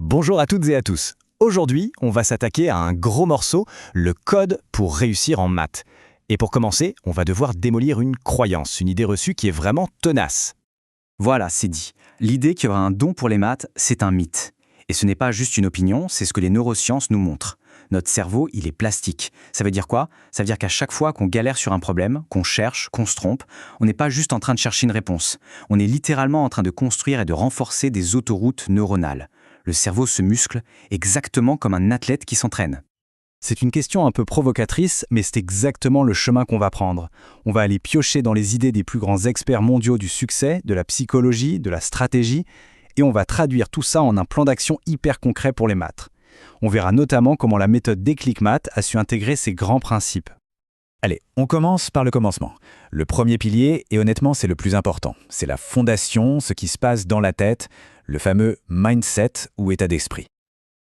Bonjour à toutes et à tous. Aujourd'hui, on va s'attaquer à un gros morceau, le code pour réussir en maths. Et pour commencer, on va devoir démolir une croyance, une idée reçue qui est vraiment tenace. Voilà, c'est dit. L'idée qu'il y aura un don pour les maths, c'est un mythe. Et ce n'est pas juste une opinion, c'est ce que les neurosciences nous montrent. Notre cerveau, il est plastique. Ça veut dire quoi? Ça veut dire qu'à chaque fois qu'on galère sur un problème, qu'on cherche, qu'on se trompe, on n'est pas juste en train de chercher une réponse. On est littéralement en train de construire et de renforcer des autoroutes neuronales. Le cerveau se muscle exactement comme un athlète qui s'entraîne. C'est une question un peu provocatrice, mais c'est exactement le chemin qu'on va prendre. On va aller piocher dans les idées des plus grands experts mondiaux du succès, de la psychologie, de la stratégie, et on va traduire tout ça en un plan d'action hyper concret pour les maths. On verra notamment comment la méthode Déclic Maths a su intégrer ces grands principes. Allez, on commence par le commencement. Le premier pilier, et honnêtement c'est le plus important, c'est la fondation, ce qui se passe dans la tête, le fameux mindset ou état d'esprit.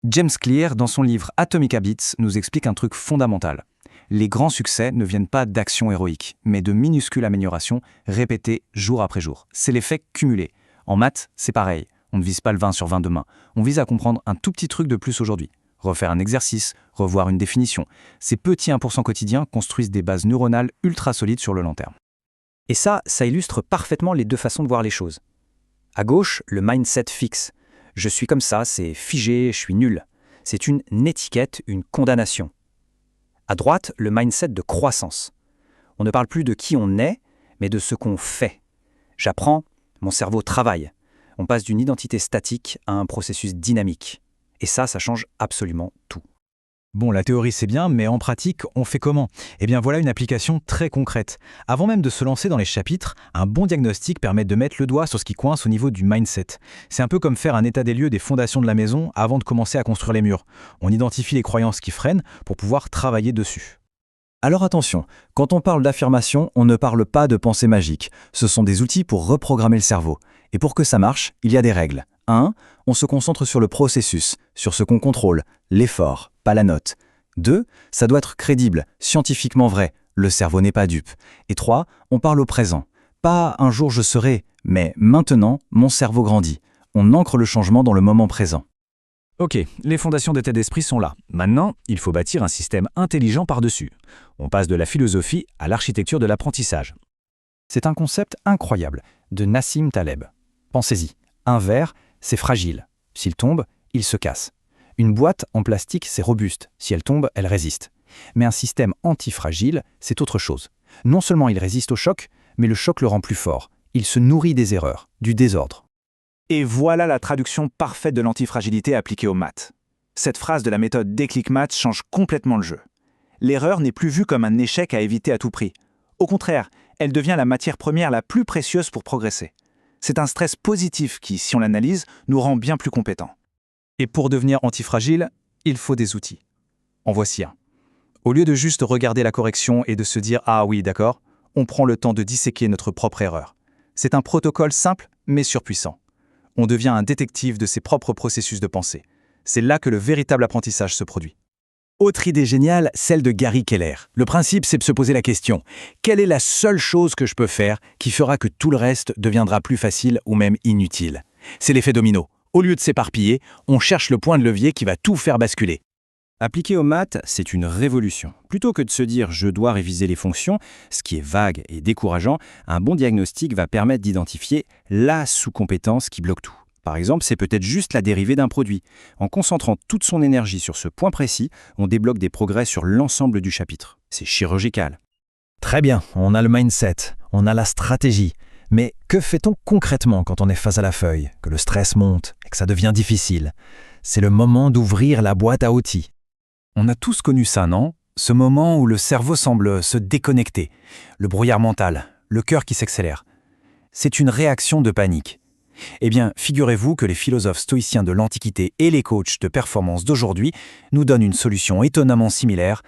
James Clear, dans son livre Atomic Habits, nous explique un truc fondamental. Les grands succès ne viennent pas d'actions héroïques, mais de minuscules améliorations répétées jour après jour. C'est l'effet cumulé. En maths, c'est pareil. On ne vise pas le 20 sur 20 demain. On vise à comprendre un tout petit truc de plus aujourd'hui. Refaire un exercice, revoir une définition. Ces petits 1% quotidiens construisent des bases neuronales ultra solides sur le long terme. Et ça illustre parfaitement les deux façons de voir les choses. À gauche, le mindset fixe. Je suis comme ça, c'est figé, je suis nul. C'est une étiquette, une condamnation. À droite, le mindset de croissance. On ne parle plus de qui on est, mais de ce qu'on fait. J'apprends, mon cerveau travaille. On passe d'une identité statique à un processus dynamique. Et ça change absolument tout. Bon, la théorie c'est bien, mais en pratique, on fait comment? Eh bien voilà une application très concrète. Avant même de se lancer dans les chapitres, un bon diagnostic permet de mettre le doigt sur ce qui coince au niveau du mindset. C'est un peu comme faire un état des lieux des fondations de la maison avant de commencer à construire les murs. On identifie les croyances qui freinent pour pouvoir travailler dessus. Alors attention, quand on parle d'affirmation, on ne parle pas de pensée magique. Ce sont des outils pour reprogrammer le cerveau. Et pour que ça marche, il y a des règles. 1. On se concentre sur le processus, sur ce qu'on contrôle, l'effort, pas la note. 2. Ça doit être crédible, scientifiquement vrai, le cerveau n'est pas dupe. Et 3. On parle au présent. Pas un jour je serai, mais maintenant, mon cerveau grandit. On ancre le changement dans le moment présent. Ok, les fondations d'état d'esprit sont là. Maintenant, il faut bâtir un système intelligent par-dessus. On passe de la philosophie à l'architecture de l'apprentissage. C'est un concept incroyable de Nassim Taleb. Pensez-y, un verre, c'est fragile. S'il tombe, il se casse. Une boîte en plastique, c'est robuste. Si elle tombe, elle résiste. Mais un système antifragile, c'est autre chose. Non seulement il résiste au choc, mais le choc le rend plus fort. Il se nourrit des erreurs, du désordre. Et voilà la traduction parfaite de l'antifragilité appliquée aux maths. Cette phrase de la méthode Déclic Maths change complètement le jeu. L'erreur n'est plus vue comme un échec à éviter à tout prix. Au contraire, elle devient la matière première la plus précieuse pour progresser. C'est un stress positif qui, si on l'analyse, nous rend bien plus compétents. Et pour devenir antifragile, il faut des outils. En voici un. Au lieu de juste regarder la correction et de se dire « Ah oui, d'accord », on prend le temps de disséquer notre propre erreur. C'est un protocole simple, mais surpuissant. On devient un détective de ses propres processus de pensée. C'est là que le véritable apprentissage se produit. Autre idée géniale, celle de Gary Keller. Le principe, c'est de se poser la question, quelle est la seule chose que je peux faire qui fera que tout le reste deviendra plus facile ou même inutile? C'est l'effet domino. Au lieu de s'éparpiller, on cherche le point de levier qui va tout faire basculer. Appliqué aux maths, c'est une révolution. Plutôt que de se dire « je dois réviser les fonctions », ce qui est vague et décourageant, un bon diagnostic va permettre d'identifier la sous-compétence qui bloque tout. Par exemple, c'est peut-être juste la dérivée d'un produit. En concentrant toute son énergie sur ce point précis, on débloque des progrès sur l'ensemble du chapitre. C'est chirurgical. Très bien, on a le mindset, on a la stratégie. Mais que fait-on concrètement quand on est face à la feuille, que le stress monte et que ça devient difficile? C'est le moment d'ouvrir la boîte à outils. On a tous connu ça, non? Ce moment où le cerveau semble se déconnecter, le brouillard mental, le cœur qui s'accélère. C'est une réaction de panique. Eh bien, figurez-vous que les philosophes stoïciens de l'Antiquité et les coachs de performance d'aujourd'hui nous donnent une solution étonnamment similaire.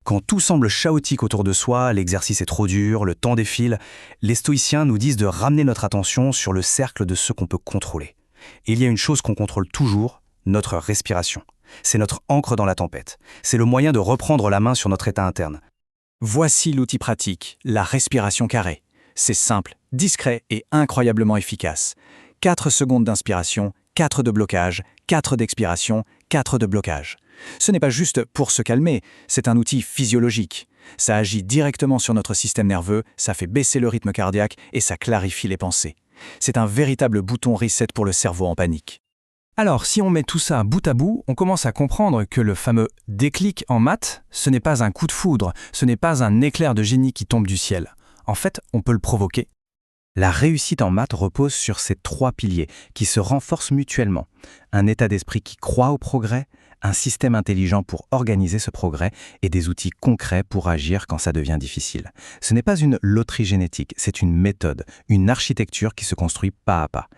Quand tout semble chaotique autour de soi, l'exercice est trop dur, le temps défile, les stoïciens nous disent de ramener notre attention sur le cercle de ce qu'on peut contrôler. Et il y a une chose qu'on contrôle toujours, notre respiration. C'est notre ancre dans la tempête. C'est le moyen de reprendre la main sur notre état interne. Voici l'outil pratique, la respiration carrée. C'est simple, discret et incroyablement efficace. 4 secondes d'inspiration, 4 de blocage, 4 d'expiration, 4 de blocage. Ce n'est pas juste pour se calmer, c'est un outil physiologique. Ça agit directement sur notre système nerveux, ça fait baisser le rythme cardiaque et ça clarifie les pensées. C'est un véritable bouton reset pour le cerveau en panique. Alors, si on met tout ça bout à bout, on commence à comprendre que le fameux déclic en maths, ce n'est pas un coup de foudre, ce n'est pas un éclair de génie qui tombe du ciel. En fait, on peut le provoquer. La réussite en maths repose sur ces 3 piliers qui se renforcent mutuellement. Un état d'esprit qui croit au progrès, un système intelligent pour organiser ce progrès et des outils concrets pour agir quand ça devient difficile. Ce n'est pas une loterie génétique, c'est une méthode, une architecture qui se construit pas à pas.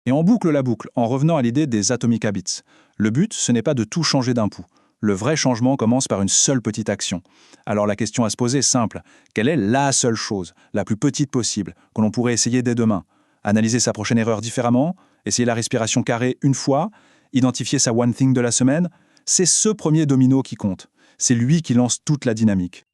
Et on boucle la boucle en revenant à l'idée des Atomic Habits. Le but, ce n'est pas de tout changer d'un coup. Le vrai changement commence par une seule petite action. Alors la question à se poser est simple. Quelle est la seule chose, la plus petite possible, que l'on pourrait essayer dès demain? Analyser sa prochaine erreur différemment, essayer la respiration carrée une fois, identifier sa one thing de la semaine, c'est ce premier domino qui compte. C'est lui qui lance toute la dynamique.